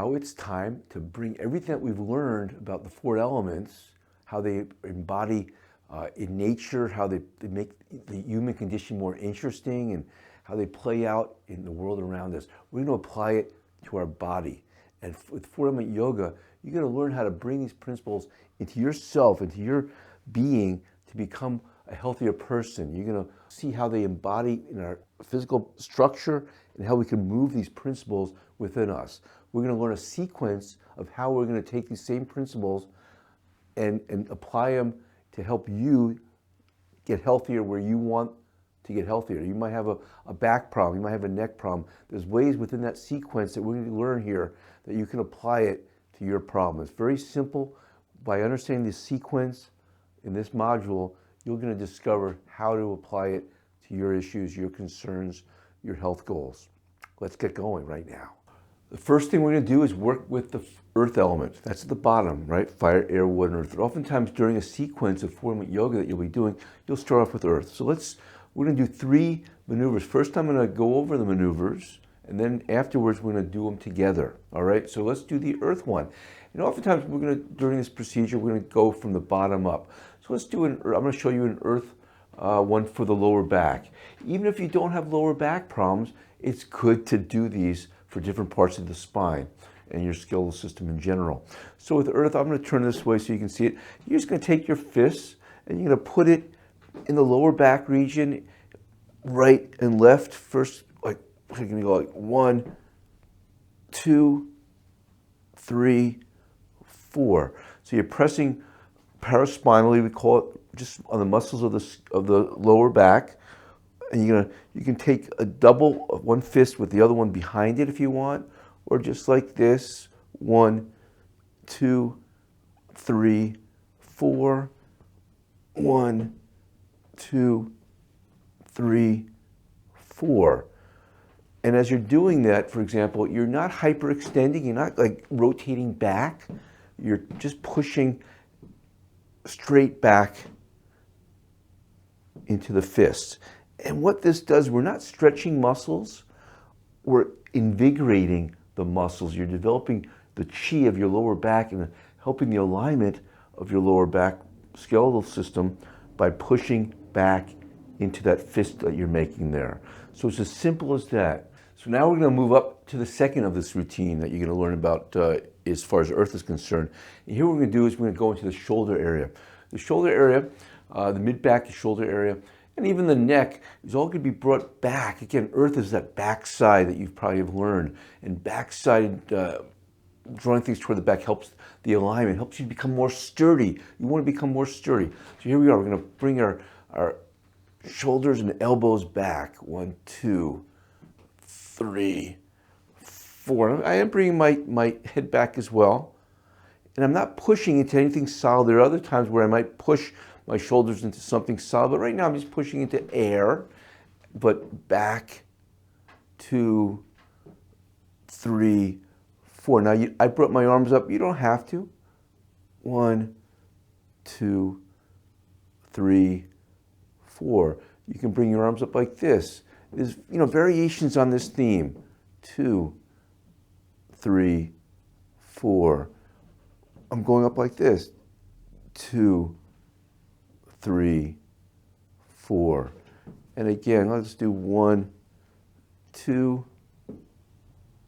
Now it's time to bring everything that we've learned about the four elements, how they embody in nature, how they make the human condition more interesting, and how they play out in the world around us. We're going to apply it to our body. And with Four Element Yoga, you're going to learn how to bring these principles into yourself, into your being, to become a healthier person. You're going to see how they embody in our physical structure and how we can move these principles within us. We're going to learn a sequence of how we're going to take these same principles and apply them to help you get healthier where you want to get healthier. You might have a back problem, you might have a neck problem. There's ways within that sequence that we're going to learn here that you can apply it to your problem. It's very simple. By understanding the sequence in this module, you're going to discover how to apply it to your issues, your concerns, your health goals. Let's get going right now. The first thing we're going to do is work with the earth element. That's at the bottom, right? Fire, air, wood, and earth. And oftentimes during a sequence of Four Element Yoga that you'll be doing, you'll start off with earth. So we're going to do 3 maneuvers. First, I'm going to go over the maneuvers, and then afterwards we're going to do them together. All right? So let's do the earth one. And oftentimes during this procedure, we're going to go from the bottom up. So let's do I'm going to show you an earth one for the lower back. Even if you don't have lower back problems, it's good to do these for different parts of the spine and your skeletal system in general. So with earth, I'm going to turn this way so you can see it. You're just going to take your fists and you're going to put it in the lower back region, right and left. First, like you're going to go like 1, 2, 3, 4. So you're pressing paraspinally, we call it, just on the muscles of the lower back. And you can take a double of one fist with the other one behind it if you want, or just like this, 1, 2, 3, 4, 1, 2, 3, 4. And as you're doing that, for example, you're not hyperextending, you're not like rotating back, you're just pushing straight back into the fists. And what this does, we're not stretching muscles, we're invigorating the muscles. You're developing the chi of your lower back and helping the alignment of your lower back skeletal system by pushing back into that fist that you're making there. So it's as simple as that. So now we're going to move up to the second of this routine that you're going to learn about as far as earth is concerned. And here what we're going to do is we're going to go into the shoulder area. The shoulder area, the mid-back, the shoulder area, and even the neck is all going to be brought back. Again, earth is that backside that you've probably have learned. And backside, drawing things toward the back helps the alignment, helps you become more sturdy. You want to become more sturdy. So here we are. We're going to bring our shoulders and elbows back. 1, 2, 3, 4. I am bringing my head back as well. And I'm not pushing into anything solid. There are other times where I might push my shoulders into something solid, but right now I'm just pushing into air, but back, 2, 3, 4. Now I brought my arms up. You don't have to. 1, 2, 3, 4. You can bring your arms up like this. There's variations on this theme. 2, 3, 4. I'm going up like this. 2, 3, 4. And again, let's do 1, 2,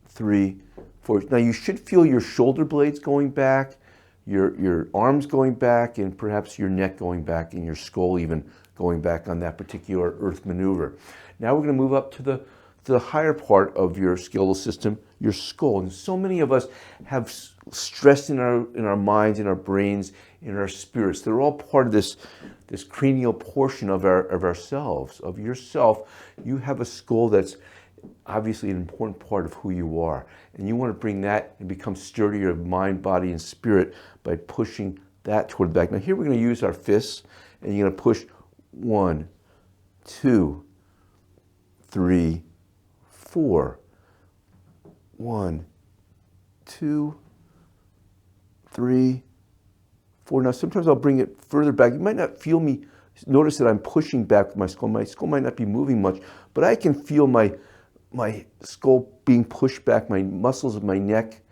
3, 4. Now you should feel your shoulder blades going back, your arms going back, and perhaps your neck going back, and your skull even going back on that particular earth maneuver. Now we're going to move up to the higher part of your skeletal system, your skull. And so many of us have stress in our minds, in our brains, in our spirits. They're all part of this cranial portion of ourselves, of yourself. You have a skull that's obviously an important part of who you are. And you want to bring that and become sturdier of mind, body, and spirit by pushing that toward the back. Now here we're going to use our fists, and you're going to push 1, 2, 3, 4. 1, 2, 3, 4. Now sometimes I'll bring it further back. You might not feel me notice that I'm pushing back with my skull. My skull might not be moving much, but I can feel my skull being pushed back, my muscles of my neck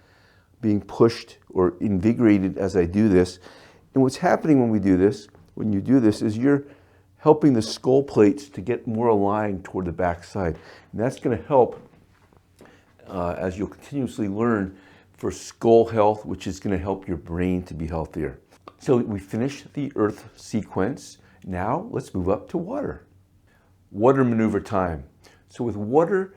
being pushed or invigorated as I do this. And what's happening when we do this, when you do this, is you're helping the skull plates to get more aligned toward the back side. And that's going to help, as you'll continuously learn, for skull health, which is going to help your brain to be healthier. So we finished the earth sequence. Now let's move up to water. Water maneuver time. So with water,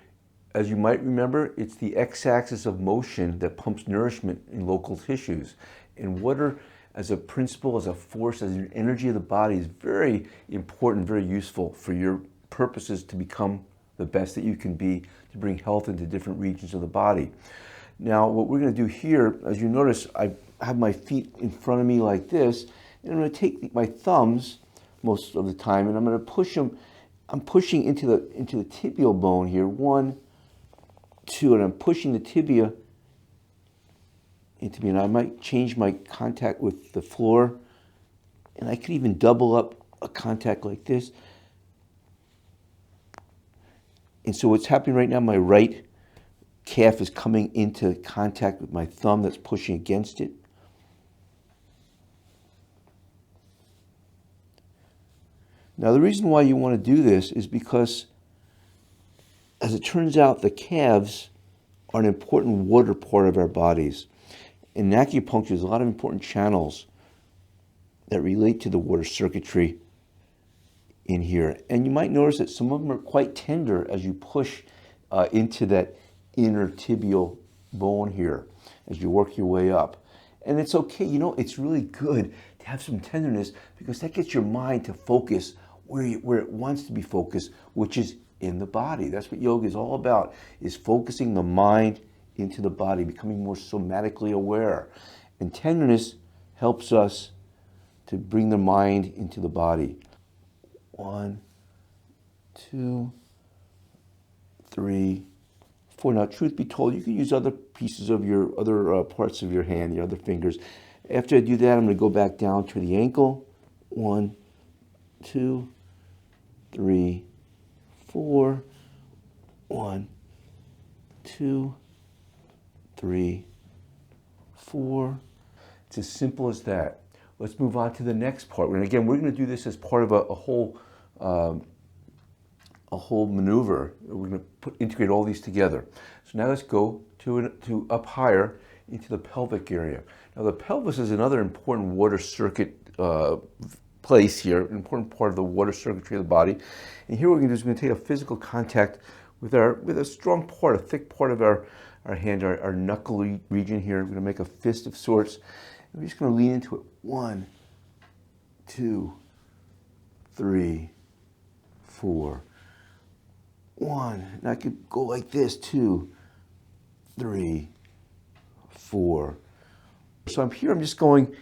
as you might remember, it's the x-axis of motion that pumps nourishment in local tissues. And water, as a principle, as a force, as an energy of the body, is very important, very useful for your purposes to become the best that you can be, to bring health into different regions of the body. Now, what we're going to do here, as you notice, I have my feet in front of me like this, and I'm going to take my thumbs most of the time, and I'm going to push them. I'm pushing into the tibial bone here, 1, 2, and I'm pushing the tibia into me, and I might change my contact with the floor, and I could even double up a contact like this. And so what's happening right now, my right calf is coming into contact with my thumb that's pushing against it. Now, the reason why you want to do this is because, as it turns out, the calves are an important water part of our bodies. In acupuncture, there's a lot of important channels that relate to the water circuitry in here. And you might notice that some of them are quite tender as you push into that inner tibial bone here as you work your way up. And it's okay, you know, it's really good to have some tenderness because that gets your mind to focus where it wants to be focused, which is in the body. That's what yoga is all about, is focusing the mind into the body, becoming more somatically aware. And tenderness helps us to bring the mind into the body. 1, 2, 3, 4. Now, truth be told, you can use other pieces of your other parts of your hand, your other fingers. After I do that, I'm going to go back down to the ankle. 1, 2, 3, 4. 1, 2, 3, 4. It's as simple as that. Let's move on to the next part. And again, we're going to do this as part of a whole maneuver. We're going to integrate all these together. So now let's go to up higher into the pelvic area. Now the pelvis is another important water circuit place here, an important part of the water circuitry of the body. And here what we're going to do is we're going to take a physical contact with a strong part, a thick part of our hand, our knuckle region here. We're going to make a fist of sorts. And we're just going to lean into it. 1, 2, 3, 4. 1. And I could go like this. 2, 3, 4. So I'm here. I'm just going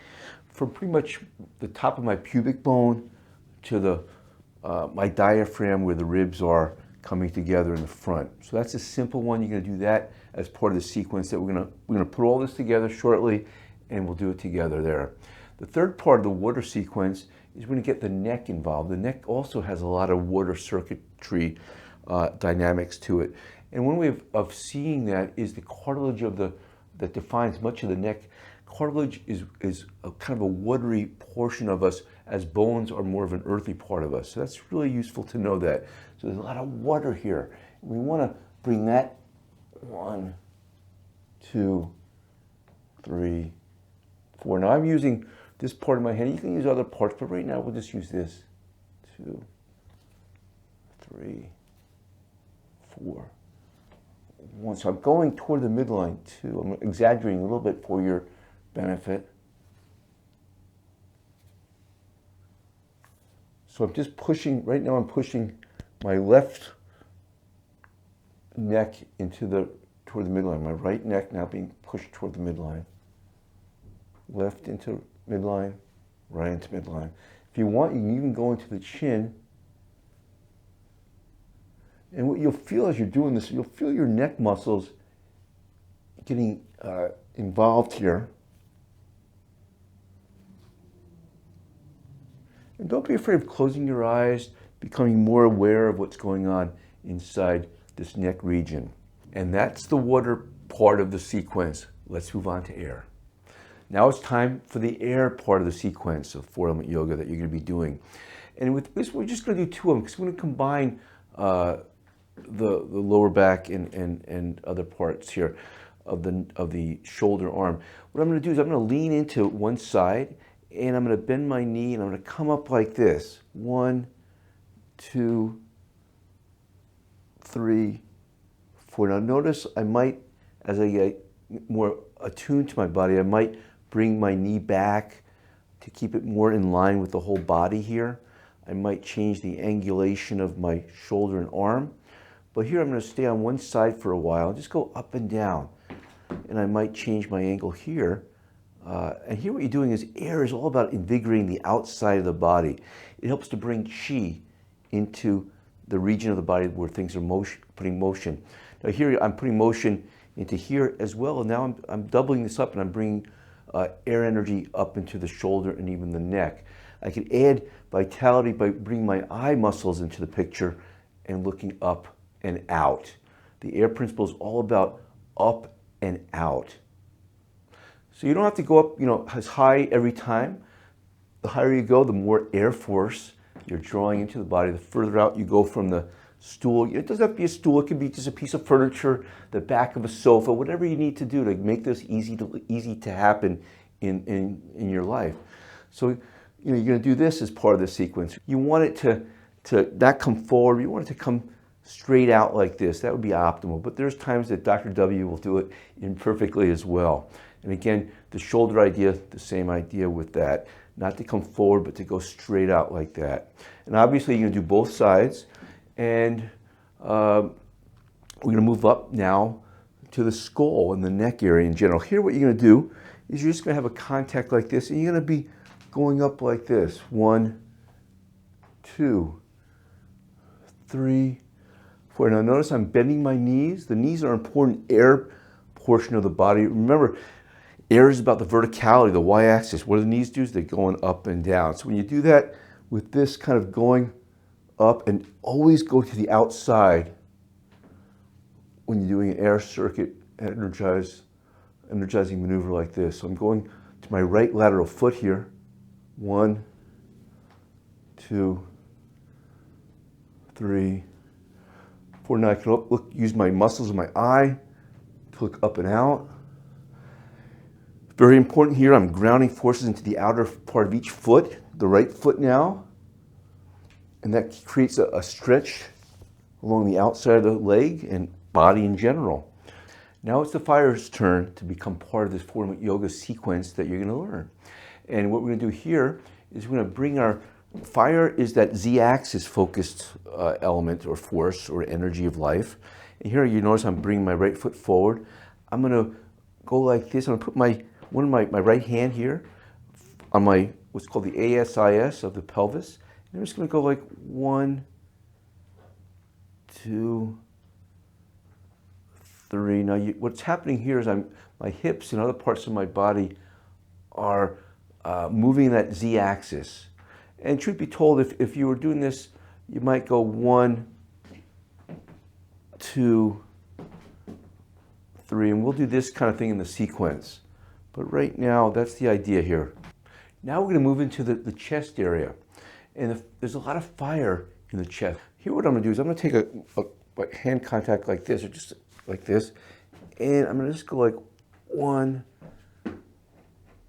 from pretty much the top of my pubic bone to the my diaphragm where the ribs are coming together in the front. So that's a simple one. You're going to do that as part of the sequence that we're going to put all this together shortly, and we'll do it together there. The third part of the water sequence is we're going to get the neck involved. The neck also has a lot of water circuitry dynamics to it. And one way of seeing that is the cartilage that defines much of the neck. Cartilage is a kind of a watery portion of us, as bones are more of an earthy part of us. So that's really useful to know that. So there's a lot of water here. We want to bring that 1, 2, 3, 4. Now I'm using this part of my hand. You can use other parts, but right now we'll just use this. 2, 3, 4, 1. So I'm going toward the midline 2. I'm exaggerating a little bit for your benefit. So I'm just pushing, right now I'm pushing my left neck toward the midline. My right neck now being pushed toward the midline. Left into midline, right into midline. If you want, you can even go into the chin. And what you'll feel as you're doing this, you'll feel your neck muscles getting involved here. And don't be afraid of closing your eyes, becoming more aware of what's going on inside this neck region. And that's the water part of the sequence. Let's move on to air. Now it's time for the air part of the sequence of 4-element yoga that you're going to be doing. And with this, we're just going to do two of them because we're going to combine the lower back and other parts here of the shoulder arm. What I'm going to do is I'm going to lean into one side and I'm going to bend my knee and I'm going to come up like this. 1, 2, 3, 4. Now notice I might, as I get more attuned to my body, I might bring my knee back to keep it more in line with the whole body here. I might change the angulation of my shoulder and arm. But here I'm going to stay on one side for a while, just go up and down. And I might change my angle here. And here what you're doing is air is all about invigorating the outside of the body. It helps to bring chi into the region of the body where things are putting motion. Now here I'm putting motion into here as well. And now I'm doubling this up and I'm bringing air energy up into the shoulder and even the neck. I can add vitality by bringing my eye muscles into the picture and looking up and out. The air principle is all about up and out. So you don't have to go up, as high every time. The higher you go, the more air force you're drawing into the body. The further out you go from the stool, it doesn't have to be a stool, it can be just a piece of furniture, the back of a sofa, whatever you need to do to make this easy to happen in your life. So you're going to do this as part of the sequence. You want it to not come forward, you want it to come straight out like this. That would be optimal. But there's times that Dr. W will do it imperfectly as well. And again, the shoulder idea, the same idea with that. Not to come forward, but to go straight out like that. And obviously you're going to do both sides. And we're going to move up now to the skull and the neck area in general. Here what you're going to do is you're just going to have a contact like this, and you're going to be going up like this. 1, 2, 3, 4. Now notice I'm bending my knees. The knees are an important air portion of the body. Remember, air is about the verticality, the y-axis. What do the knees do? They're going up and down. So when you do that with this kind of going up, and always go to the outside when you're doing an air circuit energizing maneuver like this. So I'm going to my right lateral foot here. 1, 2, 3, 4. Now I can use my muscles of my eye to look up and out. Very important here, I'm grounding forces into the outer part of each foot, the right foot now. And that creates a stretch along the outside of the leg and body in general. Now it's the fire's turn to become part of this 4-element yoga sequence that you're going to learn. And what we're going to do here is we're going to bring our fire is that z-axis focused element or force or energy of life. And here you notice I'm bringing my right foot forward. I'm going to go like this. I'm going to put my right hand here on my what's called the ASIS of the pelvis. And I'm just going to go like 1, 2, 3. Now what's happening here is my hips and other parts of my body are moving that z-axis. And truth be told, if you were doing this, you might go 1, 2, 3, and we'll do this kind of thing in the sequence. But right now, that's the idea here. Now we're going to move into the chest area. And there's a lot of fire in the chest. Here what I'm going to do is I'm going to take a hand contact like this, or just like this, and I'm going to just go like 1,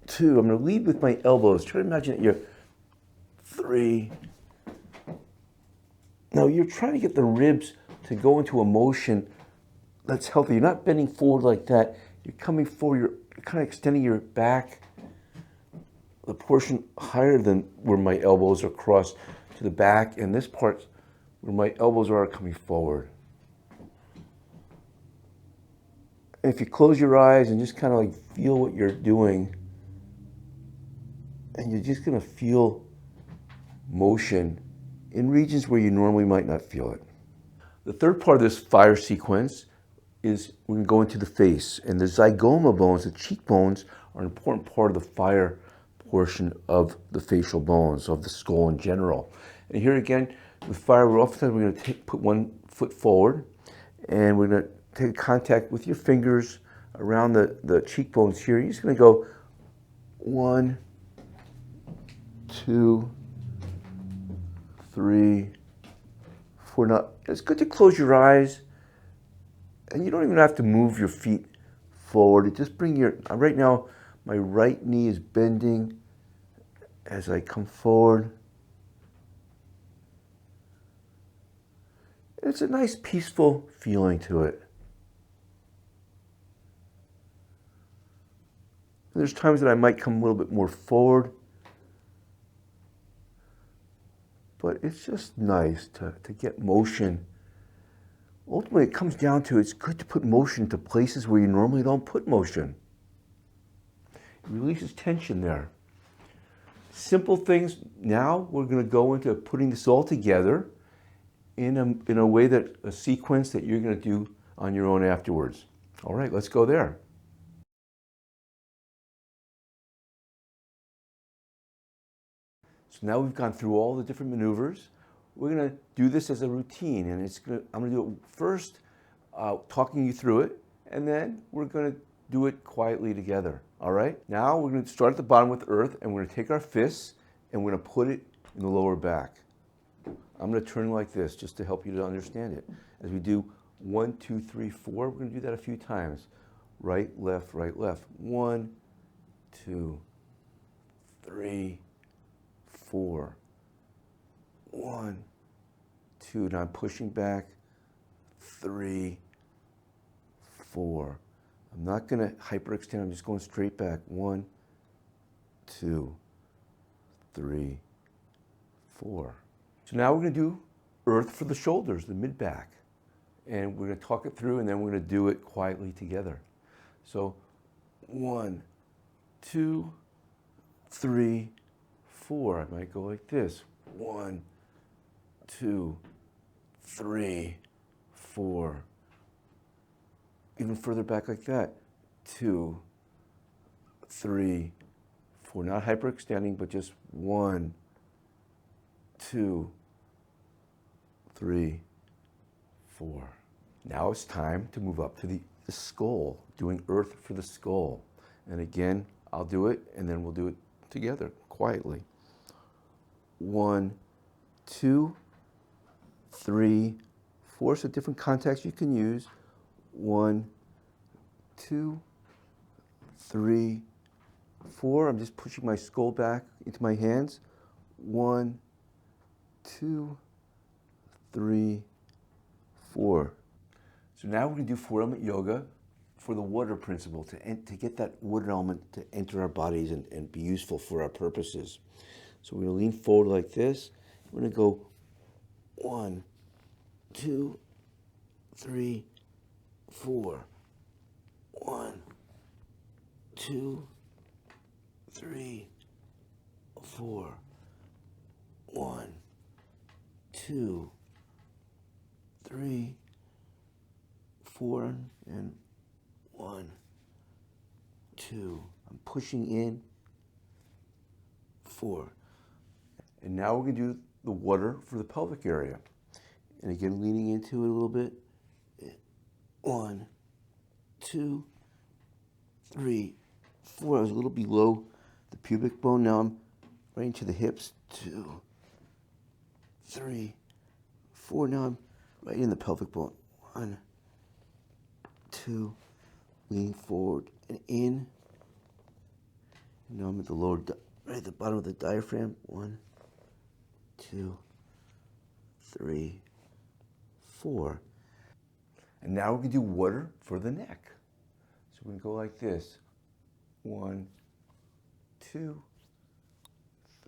2. I'm going to lead with my elbows. Try to imagine that you're 3. Now you're trying to get the ribs to go into a motion that's healthy. You're not bending forward like that. You're coming forward. You're kind of extending your back, the portion higher than where my elbows are crossed to the back, and this part where my elbows are coming forward. And if you close your eyes and just kind of like feel what you're doing, and you're just going to feel motion in regions where you normally might not feel it. The third part of this fire sequence is we're going to go into the face, and the zygoma bones, the cheekbones, are an important part of the fire portion of the facial bones, of the skull in general. And here again, with fire, we're going to put one foot forward, and we're going to take contact with your fingers around the cheekbones here. You're just going to go 1, 2, 3, 4. Now, it's good to close your eyes, and you don't even have to move your feet forward. Just bring your, right now, my right knee is bending as I come forward. It's a nice, peaceful feeling to it. There's times that I might come a little bit more forward, but it's just nice to get motion. Ultimately, it comes down to it's good to put motion to places where you normally don't put motion. It releases tension there. Simple things. Now we're going to go into putting this all together in a way that a sequence that you're going to do on your own afterwards. All right, let's go there. So now we've gone through all the different maneuvers. We're going to do this as a routine, and I'm going to do it first, talking you through it, and then we're going to do it quietly together. All right? Now we're going to start at the bottom with earth, and we're going to take our fists and we're going to put it in the lower back. I'm going to turn like this just to help you to understand it. As we do 1, 2, 3, 4, we're going to do that a few times. Right, left, right, left. 1, 2, 3, 4. 1, 2. Now I'm pushing back. 3, 4. I'm not going to hyperextend. I'm just going straight back. 1, 2, 3, 4. So now we're going to do earth for the shoulders, the mid-back. And we're going to talk it through, and then we're going to do it quietly together. So 1, 2, 3, 4. I might go like this. 1, 2, 3, 4. Even further back like that. 2, 3, 4. Not hyperextending, but just 1, 2, 3, 4. Now it's time to move up to the skull, doing earth for the skull. And again, I'll do it, and then we'll do it together, quietly. 1, 2, 3, 4. So different contacts you can use. 1, 2, 3, 4. I'm just pushing my skull back into my hands. 1, 2, 3, 4. So now we're going to do 4-element yoga for the water principle, to get that water element to enter our bodies and be useful for our purposes. So we're going to lean forward like this. We're going to go 1, 2, 3, 4. 1, 2, 3, 4. 1, 2, 3, 4, and 1, 2. I'm pushing in. 4. And now we're going to do the water for the pelvic area. And again, leaning into it a little bit. 1, 2, 3, 4. I was a little below the pubic bone. Now I'm right into the hips. 2, 3, 4. Now I'm right in the pelvic bone. 1, 2. Lean forward and in. Now I'm at the lower, right at the bottom of the diaphragm. 1, 2, 3, 4. And now we're going to do water for the neck. So we're going to go like this. 1, 2,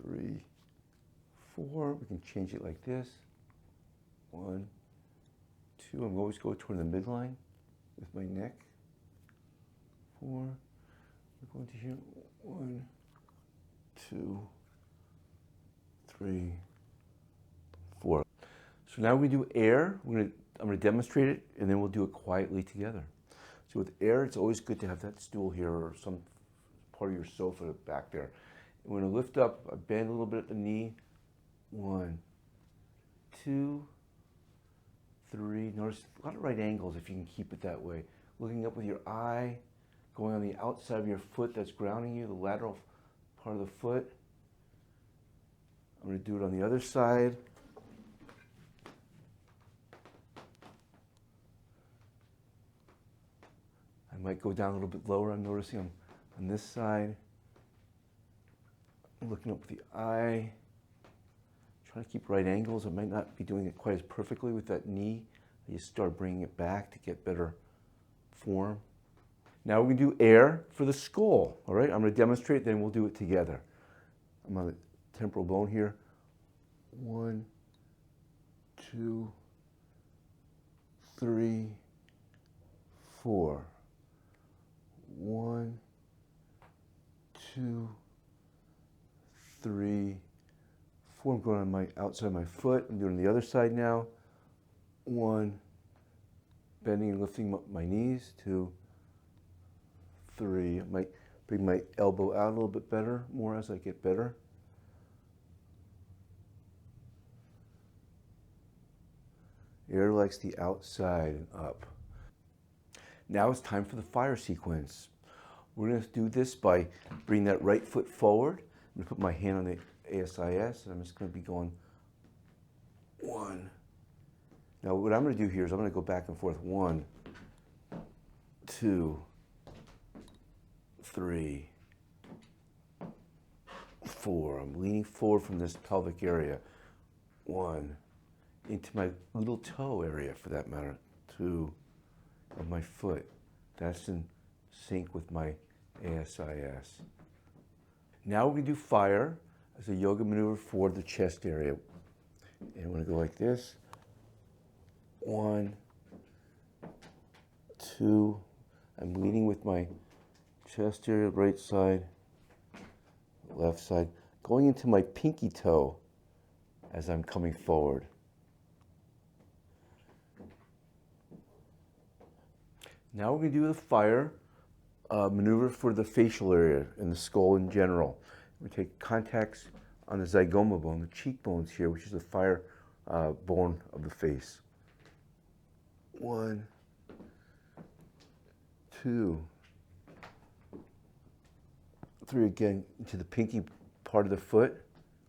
3, 4. We can change it like this. 1, 2. I'm always going toward the midline with my neck. 4. We're going to here. 1, 2, 3, 4. So now we do air. I'm going to demonstrate it, and then we'll do it quietly together. So with air, it's always good to have that stool here or some part of your sofa back there. And we're going to lift up, bend a little bit at the knee. 1, 2, 3. Notice a lot of right angles if you can keep it that way. Looking up with your eye, going on the outside of your foot that's grounding you, the lateral part of the foot. I'm going to do it on the other side. I might go down a little bit lower. I'm noticing I'm on this side. I'm looking up with the eye. Trying to keep right angles. I might not be doing it quite as perfectly with that knee. I just start bringing it back to get better form. Now we're going to do air for the skull. All right, I'm going to demonstrate, then we'll do it together. I'm on the temporal bone here. 1, 2, 3, 4. 1, 2, 3, 4. I'm going on my outside of my foot. I'm doing the other side now. 1, bending and lifting my knees. 2, 3. I might bring my elbow out a little bit better, more as I get better. Air likes the outside and up. Now it's time for the fire sequence. We're going to do this by bringing that right foot forward. I'm going to put my hand on the ASIS, and I'm just going to be going 1. Now what I'm going to do here is I'm going to go back and forth. 1, 2, 3, 4. I'm leaning forward from this pelvic area. 1, into my little toe area for that matter. 2, of my foot. That's in sync with my ASIS. Now we're going to do fire as a yoga maneuver for the chest area. And I'm going to go like this. 1, 2. I'm leading with my chest area, right side, left side, going into my pinky toe as I'm coming forward. Now we're going to do the fire maneuver for the facial area and the skull in general. We take contacts on the zygoma bone, the cheekbones here, which is the fire bone of the face. 1, 2, 3. Again, into the pinky part of the foot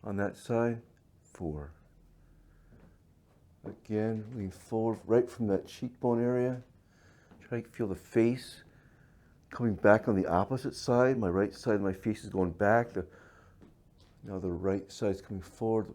on that side. 4. Again, lean forward right from that cheekbone area. Try to feel the face coming back on the opposite side. My right side of my face is going back. Now the right side is coming forward.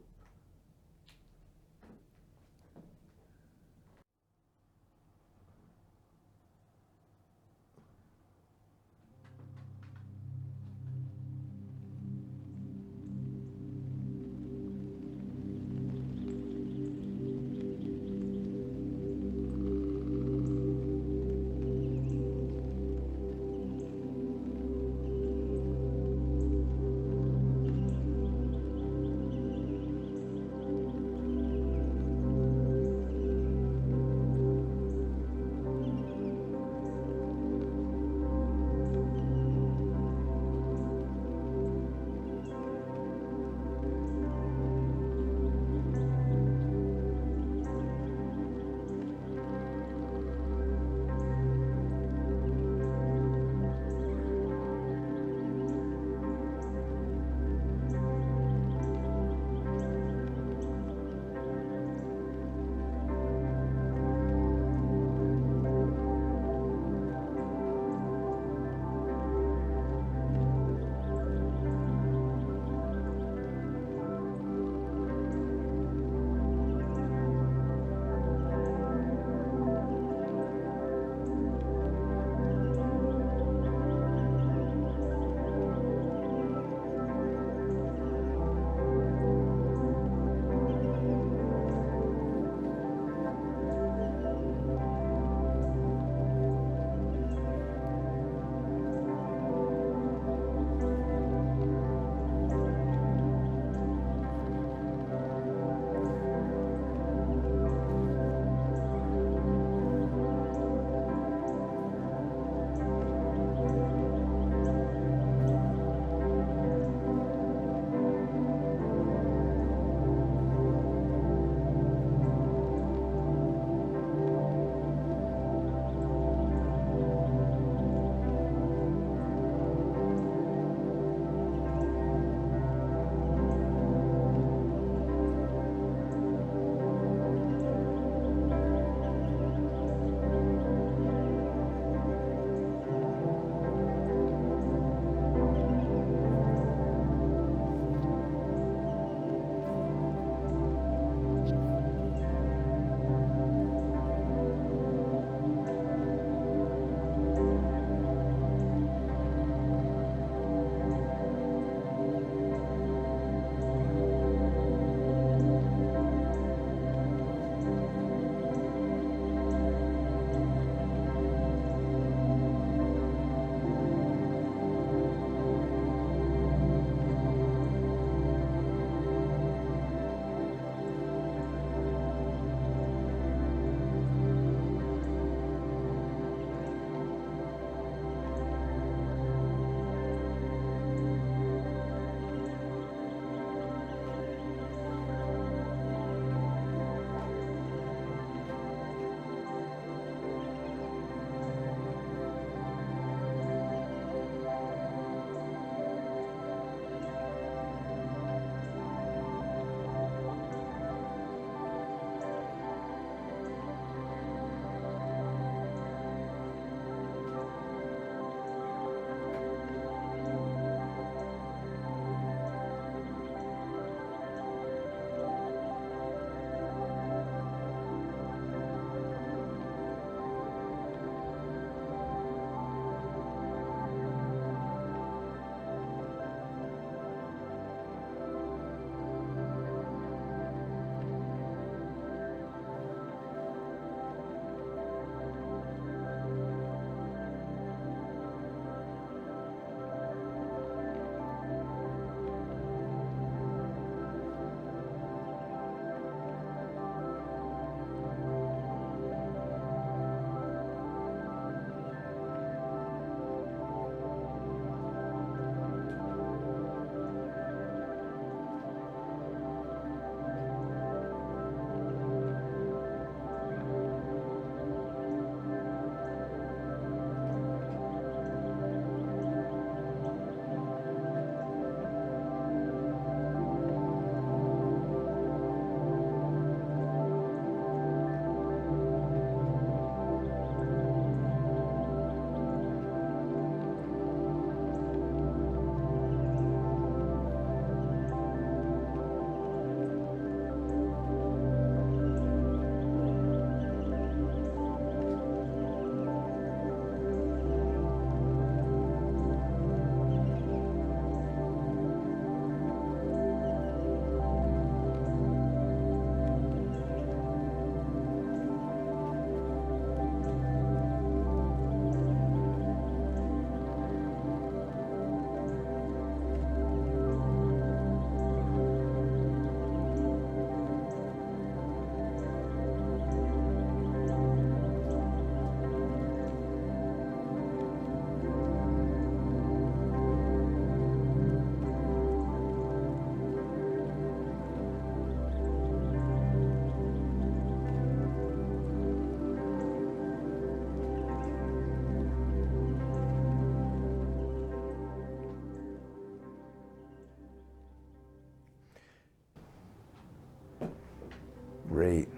Great.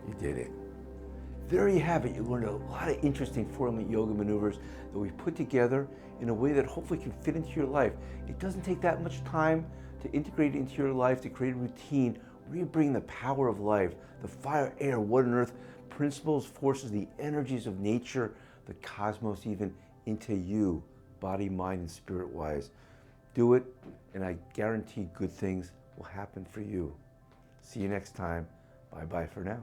You did it. There you have it. You learned a lot of interesting 4-element yoga maneuvers that we've put together in a way that hopefully can fit into your life. It doesn't take that much time to integrate it into your life, to create a routine where you bring the power of life, the fire, air, water, and earth, principles, forces, the energies of nature, the cosmos even, into you, body, mind, and spirit-wise. Do it, and I guarantee good things will happen for you. See you next time. Bye-bye for now.